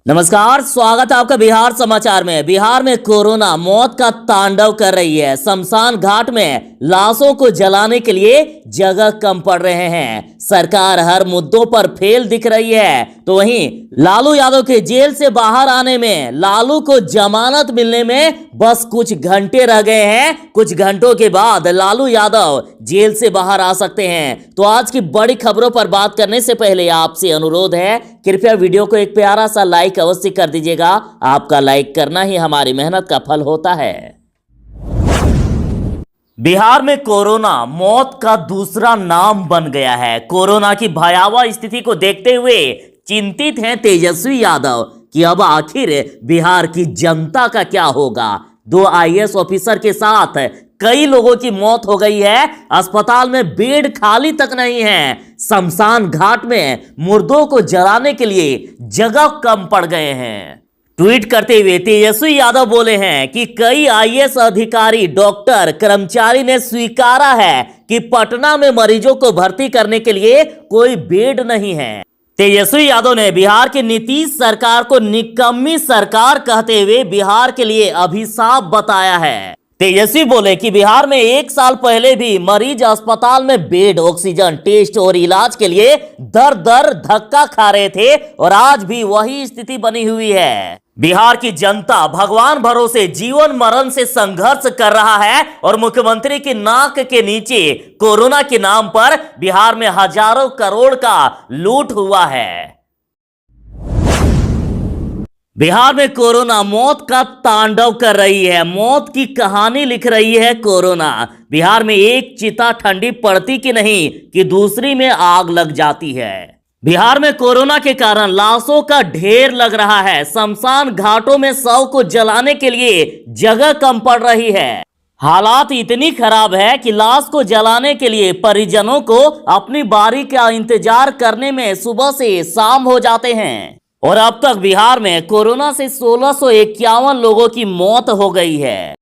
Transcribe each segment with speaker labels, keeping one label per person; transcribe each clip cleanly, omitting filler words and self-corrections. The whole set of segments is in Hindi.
Speaker 1: नमस्कार, स्वागत है आपका बिहार समाचार में। बिहार में कोरोना मौत का तांडव कर रही है। शमशान घाट में लाशों को जलाने के लिए जगह कम पड़ रहे हैं। सरकार हर मुद्दों पर फेल दिख रही है। तो वहीं लालू यादव के जेल से बाहर आने में, लालू को जमानत मिलने में बस कुछ घंटे रह गए हैं। कुछ घंटों के बाद लालू यादव जेल से बाहर आ सकते हैं। तो आज की बड़ी खबरों पर बात करने से पहले आपसे अनुरोध है, कृपया वीडियो को एक प्यारा सा लाइक अवश्य कर दीजिएगा। आपका लाइक करना ही हमारी मेहनत का फल होता है। बिहार में कोरोना मौत का दूसरा नाम बन गया है। कोरोना की भयावह स्थिति को देखते हुए चिंतित हैं तेजस्वी यादव कि अब आखिर बिहार की जनता का क्या होगा। 2 IAS ऑफिसर के साथ कई लोगों की मौत हो गई है। अस्पताल में बेड खाली तक नहीं है। शमशान घाट में मुर्दों को जलाने के लिए जगह कम पड़ गए हैं। ट्वीट करते हुए तेजस्वी यादव बोले हैं कि कई IAS अधिकारी, डॉक्टर, कर्मचारी ने स्वीकारा है कि पटना में मरीजों को भर्ती करने के लिए कोई बेड नहीं है। तेजस्वी यादव ने बिहार की नीतीश सरकार को निकम्मी सरकार कहते हुए बिहार के लिए अभिशाप बताया है। तेजस्वी बोले कि बिहार में 1 साल पहले भी मरीज अस्पताल में बेड, ऑक्सीजन, टेस्ट और इलाज के लिए दर दर धक्का खा रहे थे और आज भी वही स्थिति बनी हुई है। बिहार की जनता भगवान भरोसे जीवन मरण से संघर्ष कर रहा है और मुख्यमंत्री की नाक के नीचे कोरोना के नाम पर बिहार में हजारों करोड़ का लूट हुआ है। बिहार में कोरोना मौत का तांडव कर रही है। मौत की कहानी लिख रही है कोरोना। बिहार में एक चिता ठंडी पड़ती कि नहीं कि दूसरी में आग लग जाती है। बिहार में कोरोना के कारण लाशों का ढेर लग रहा है। शमशान घाटों में शव को जलाने के लिए जगह कम पड़ रही है। हालात इतनी खराब है कि लाश को जलाने के लिए परिजनों को अपनी बारी का इंतजार करने में सुबह से शाम हो जाते हैं। और अब तक बिहार में कोरोना से 1651 लोगों की मौत हो गई है।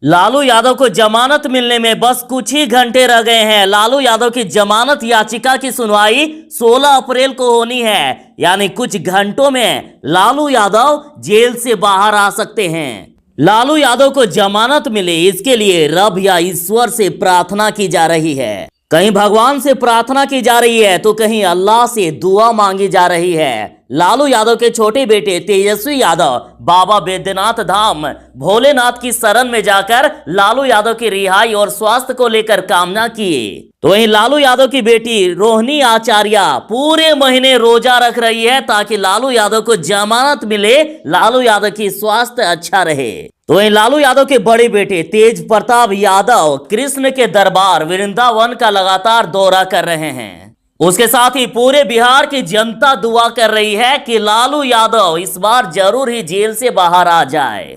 Speaker 1: लालू यादव को जमानत मिलने में बस कुछ ही घंटे रह गए हैं। लालू यादव की जमानत याचिका की सुनवाई 16 अप्रैल को होनी है, यानी कुछ घंटों में लालू यादव जेल से बाहर आ सकते हैं। लालू यादव को जमानत मिले, इसके लिए रब या ईश्वर से प्रार्थना की जा रही है। कहीं भगवान से प्रार्थना की जा रही है तो कहीं अल्लाह से दुआ मांगी जा रही है। लालू यादव के छोटे बेटे तेजस्वी यादव बाबा बैद्यनाथ धाम भोलेनाथ की शरण में जाकर लालू यादव की रिहाई और स्वास्थ्य को लेकर कामना किए। तो वहीं लालू यादव की बेटी रोहिणी आचार्य पूरे महीने रोजा रख रही है ताकि लालू यादव को जमानत मिले, लालू यादव की स्वास्थ्य अच्छा रहे। तो वहीं लालू यादव के बड़े बेटे तेज प्रताप यादव कृष्ण के दरबार वृंदावन का लगातार दौरा कर रहे हैं। उसके साथ ही पूरे बिहार की जनता दुआ कर रही है कि लालू यादव इस बार जरूर ही जेल से बाहर आ जाए।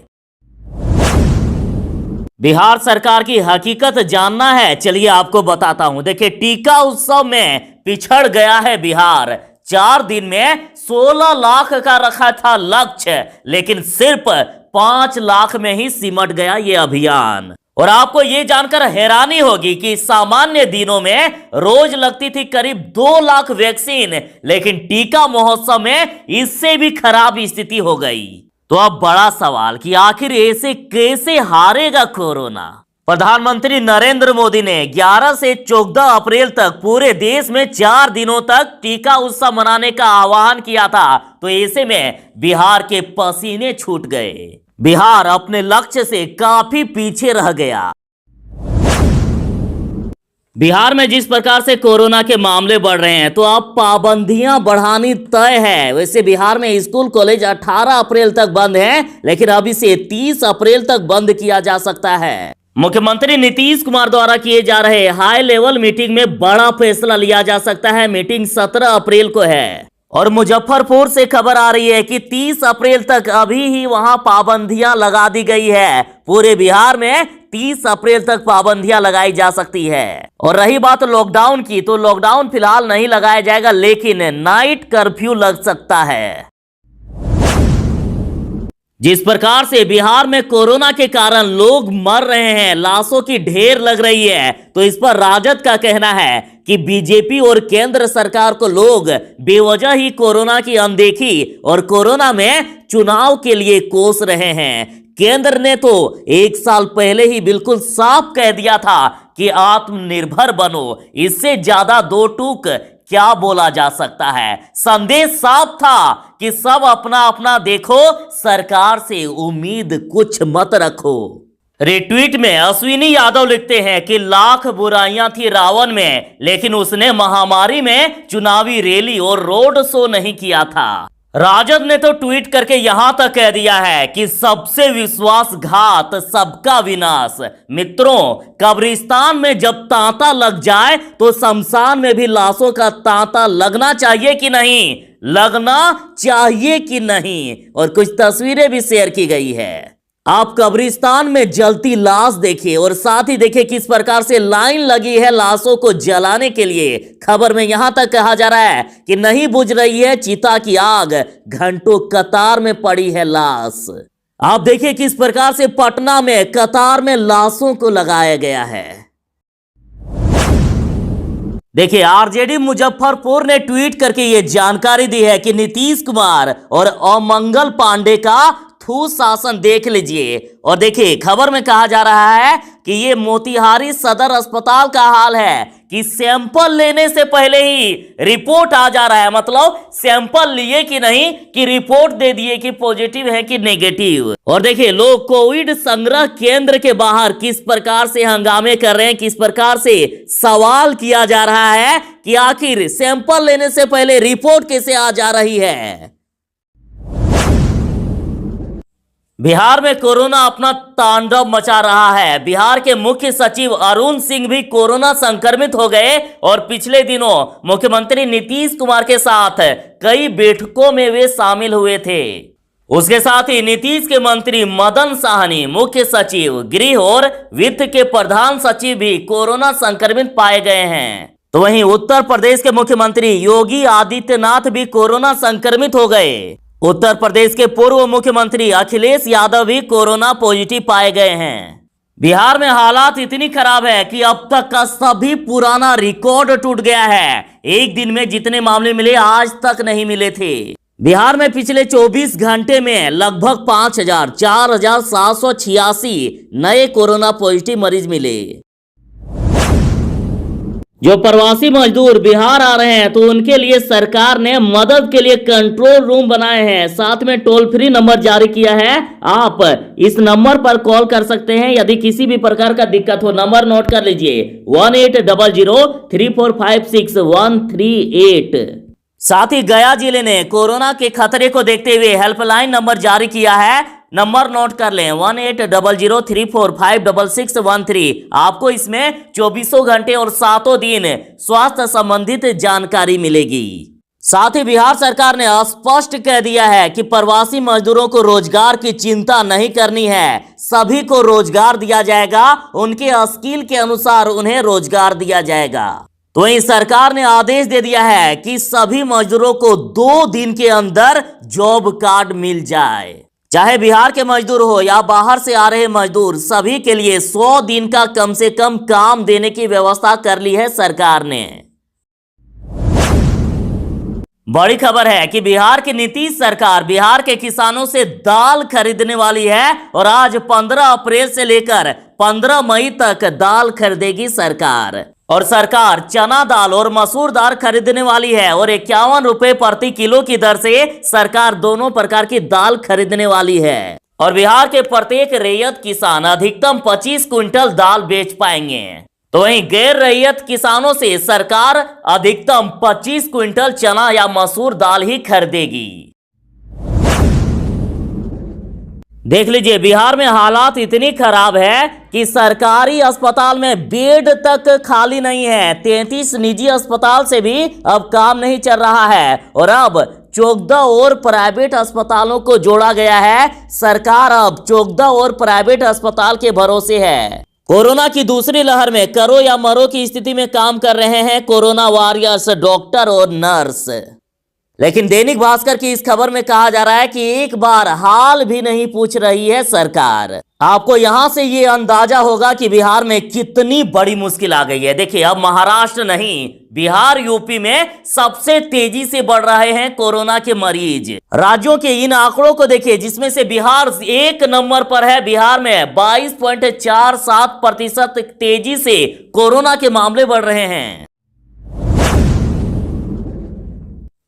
Speaker 1: बिहार सरकार की हकीकत जानना है, चलिए आपको बताता हूं। देखिए, टीका उत्सव में पिछड़ गया है बिहार। 4 दिन में 16 लाख का रखा था लक्ष्य, लेकिन सिर्फ 5 लाख में ही सिमट गया ये अभियान। और आपको ये जानकर हैरानी होगी कि सामान्य दिनों में रोज लगती थी करीब 2 लाख वैक्सीन, लेकिन टीका महोत्सव में इससे भी खराब स्थिति हो गई। तो अब बड़ा सवाल कि आखिर ऐसे कैसे हारेगा कोरोना। प्रधानमंत्री नरेंद्र मोदी ने 11 से 14 अप्रैल तक पूरे देश में 4 दिनों तक टीका उत्सव मनाने का आह्वान किया था। तो ऐसे में बिहार के पसीने छूट गए। बिहार अपने लक्ष्य से काफी पीछे रह गया। बिहार में जिस प्रकार से कोरोना के मामले बढ़ रहे हैं तो अब पाबंदियां बढ़ानी तय है। वैसे बिहार में स्कूल कॉलेज 18 अप्रैल तक बंद हैं, लेकिन अभी से 30 अप्रैल तक बंद किया जा सकता है। मुख्यमंत्री नीतीश कुमार द्वारा किए जा रहे हाई लेवल मीटिंग में बड़ा फैसला लिया जा सकता है। मीटिंग 17 अप्रैल को है और मुजफ्फरपुर से खबर आ रही है कि 30 अप्रैल तक अभी ही वहां पाबंदियां लगा दी गई है। पूरे बिहार में 30 अप्रैल तक पाबंदियां लगाई जा सकती है। और रही बात लॉकडाउन की, तो लॉकडाउन फिलहाल नहीं लगाया जाएगा, लेकिन नाइट कर्फ्यू लग सकता है। जिस प्रकार से बिहार में कोरोना के कारण लोग मर रहे हैं, लाशों की ढेर लग रही है, तो इस पर राजद का कहना है कि बीजेपी और केंद्र सरकार को लोग बेवजह ही कोरोना की अनदेखी और कोरोना में चुनाव के लिए कोस रहे हैं। केंद्र ने तो 1 साल पहले ही बिल्कुल साफ कह दिया था कि आत्मनिर्भर बनो, इससे ज्यादा दो टूक क्या बोला जा सकता है। संदेश साफ था कि सब अपना अपना देखो, सरकार से उम्मीद कुछ मत रखो। रिट्वीट में अश्विनी यादव लिखते हैं कि लाख बुराइयां थी रावण में, लेकिन उसने महामारी में चुनावी रैली और रोड शो नहीं किया था। राजद ने तो ट्वीट करके यहां तक कह दिया है कि सबसे विश्वासघात सबका विनाश। मित्रों, कब्रिस्तान में जब तांता लग जाए तो शमशान में भी लाशों का तांता लगना चाहिए कि नहीं, लगना चाहिए कि नहीं। और कुछ तस्वीरें भी शेयर की गई है। आप कब्रिस्तान में जलती लाश देखिए और साथ ही देखिए किस प्रकार से लाइन लगी है लाशों को जलाने के लिए। खबर में यहां तक कहा जा रहा है कि नहीं बुझ रही है चिता की आग, घंटों कतार में पड़ी है लाश। आप देखिए किस प्रकार से पटना में कतार में लाशों को लगाया गया है। देखिए, आरजेडी मुजफ्फरपुर ने ट्वीट करके यह जानकारी दी है कि नीतीश कुमार और अमंगल पांडे का शासन देख लीजिए। और देखिए, खबर में कहा जा रहा है कि ये मोतिहारी सदर अस्पताल का हाल है कि सैंपल लेने से पहले ही रिपोर्ट आ जा रहा है। मतलब सैंपल लिए कि नहीं कि रिपोर्ट दे दिए कि पॉजिटिव है कि नेगेटिव। और देखिए, लोग कोविड संग्रह केंद्र के बाहर किस प्रकार से हंगामे कर रहे हैं, किस प्रकार से सवाल किया जा रहा है कि आखिर सैंपल लेने से पहले रिपोर्ट कैसे आ जा रही है। बिहार में कोरोना अपना तांडव मचा रहा है। बिहार के मुख्य सचिव अरुण सिंह भी कोरोना संक्रमित हो गए और पिछले दिनों मुख्यमंत्री नीतीश कुमार के साथ कई बैठकों में वे शामिल हुए थे। उसके साथ ही नीतीश के मंत्री मदन साहनी, मुख्य सचिव, गृह और वित्त के प्रधान सचिव भी कोरोना संक्रमित पाए गए हैं। तो वहीं उत्तर प्रदेश के मुख्यमंत्री योगी आदित्यनाथ भी कोरोना संक्रमित हो गए। उत्तर प्रदेश के पूर्व मुख्यमंत्री अखिलेश यादव भी कोरोना पॉजिटिव पाए गए हैं। बिहार में हालात इतनी खराब है कि अब तक का सभी पुराना रिकॉर्ड टूट गया है। एक दिन में जितने मामले मिले आज तक नहीं मिले थे। बिहार में पिछले 24 घंटे में लगभग 4,786 नए कोरोना पॉजिटिव मरीज मिले। जो प्रवासी मजदूर बिहार आ रहे हैं तो उनके लिए सरकार ने मदद के लिए कंट्रोल रूम बनाए हैं। साथ में टोल फ्री नंबर जारी किया है। आप इस नंबर पर कॉल कर सकते हैं यदि किसी भी प्रकार का दिक्कत हो। नंबर नोट कर लीजिए 18003456 साथ ही गया जिले ने कोरोना के खतरे को देखते हुए हेल्पलाइन नंबर जारी किया है। नंबर नोट कर लें 1800345613। आपको इसमें 24 घंटे और 7 दिन स्वास्थ्य संबंधित जानकारी मिलेगी। साथ ही बिहार सरकार ने स्पष्ट कह दिया है कि प्रवासी मजदूरों को रोजगार की चिंता नहीं करनी है। सभी को रोजगार दिया जाएगा, उनके स्किल के अनुसार उन्हें रोजगार दिया जाएगा। तो वहीं सरकार ने आदेश दे दिया है कि सभी मजदूरों को 2 दिन के अंदर जॉब कार्ड मिल जाए। चाहे बिहार के मजदूर हो या बाहर से आ रहे मजदूर, सभी के लिए 100 दिन का कम से कम काम देने की व्यवस्था कर ली है सरकार ने। बड़ी खबर है कि बिहार की नीतीश सरकार बिहार के किसानों से दाल खरीदने वाली है और आज 15 अप्रैल से लेकर 15 मई तक दाल खरीदेगी सरकार। और सरकार चना दाल और मसूर दाल खरीदने वाली है और 51 रुपए प्रति किलो की दर से सरकार दोनों प्रकार की दाल खरीदने वाली है। और बिहार के प्रत्येक रैयत किसान अधिकतम 25 क्विंटल दाल बेच पाएंगे। तो वहीं गैर रैयत किसानों से सरकार अधिकतम 25 क्विंटल चना या मसूर दाल ही खरीदेगी। देख लीजिए, बिहार में हालात इतनी खराब है कि सरकारी अस्पताल में बेड तक खाली नहीं है। 33 निजी अस्पताल से भी अब काम नहीं चल रहा है और अब 14 और प्राइवेट अस्पतालों को जोड़ा गया है। सरकार अब 14 और प्राइवेट अस्पताल के भरोसे है। कोरोना की दूसरी लहर में करो या मरो की स्थिति में काम कर रहे हैं कोरोना वॉरियर्स, डॉक्टर और नर्स। लेकिन दैनिक भास्कर की इस खबर में कहा जा रहा है कि एक बार हाल भी नहीं पूछ रही है सरकार। आपको यहां से ये अंदाजा होगा कि बिहार में कितनी बड़ी मुश्किल आ गई है। देखिए, अब महाराष्ट्र नहीं, बिहार यूपी में सबसे तेजी से बढ़ रहे हैं कोरोना के मरीज। राज्यों के इन आंकड़ों को देखिए, जिसमें से बिहार 1 नंबर पर है। बिहार में 22.47% तेजी से कोरोना के मामले बढ़ रहे हैं।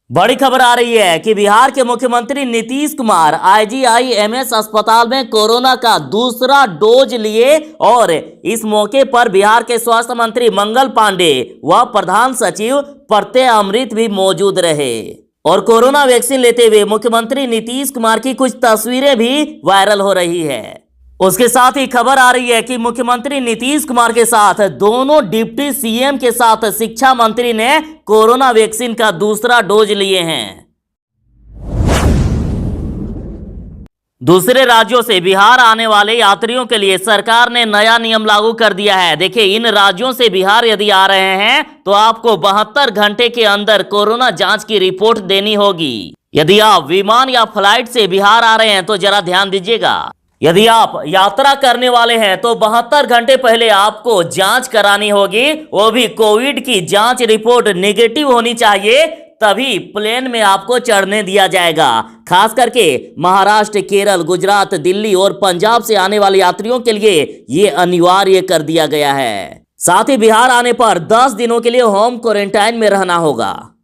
Speaker 1: बड़ी खबर आ रही है कि बिहार के मुख्यमंत्री नीतीश कुमार IGIMS अस्पताल में कोरोना का दूसरा डोज लिए और इस मौके पर बिहार के स्वास्थ्य मंत्री मंगल पांडे व प्रधान सचिव प्रत्यय अमृत भी मौजूद रहे और कोरोना वैक्सीन लेते हुए मुख्यमंत्री नीतीश कुमार की कुछ तस्वीरें भी वायरल हो रही है। उसके साथ ही खबर आ रही है कि मुख्यमंत्री नीतीश कुमार के साथ दोनों डिप्टी CM के साथ शिक्षा मंत्री ने कोरोना वैक्सीन का दूसरा डोज लिए हैं। दूसरे राज्यों से बिहार आने वाले यात्रियों के लिए सरकार ने नया नियम लागू कर दिया है। देखिए, इन राज्यों से बिहार यदि आ रहे हैं तो आपको 72 घंटे के अंदर कोरोना जांच की रिपोर्ट देनी होगी। यदि आप विमान या फ्लाइट से बिहार आ रहे हैं तो जरा ध्यान दीजिएगा। यदि आप यात्रा करने वाले हैं तो 72 घंटे पहले आपको जांच करानी होगी, वो भी कोविड की जांच रिपोर्ट नेगेटिव होनी चाहिए, तभी प्लेन में आपको चढ़ने दिया जाएगा। खास करके महाराष्ट्र, केरल, गुजरात, दिल्ली और पंजाब से आने वाले यात्रियों के लिए ये अनिवार्य कर दिया गया है। साथ ही बिहार आने पर 10 दिनों के लिए होम क्वारंटाइन में रहना होगा।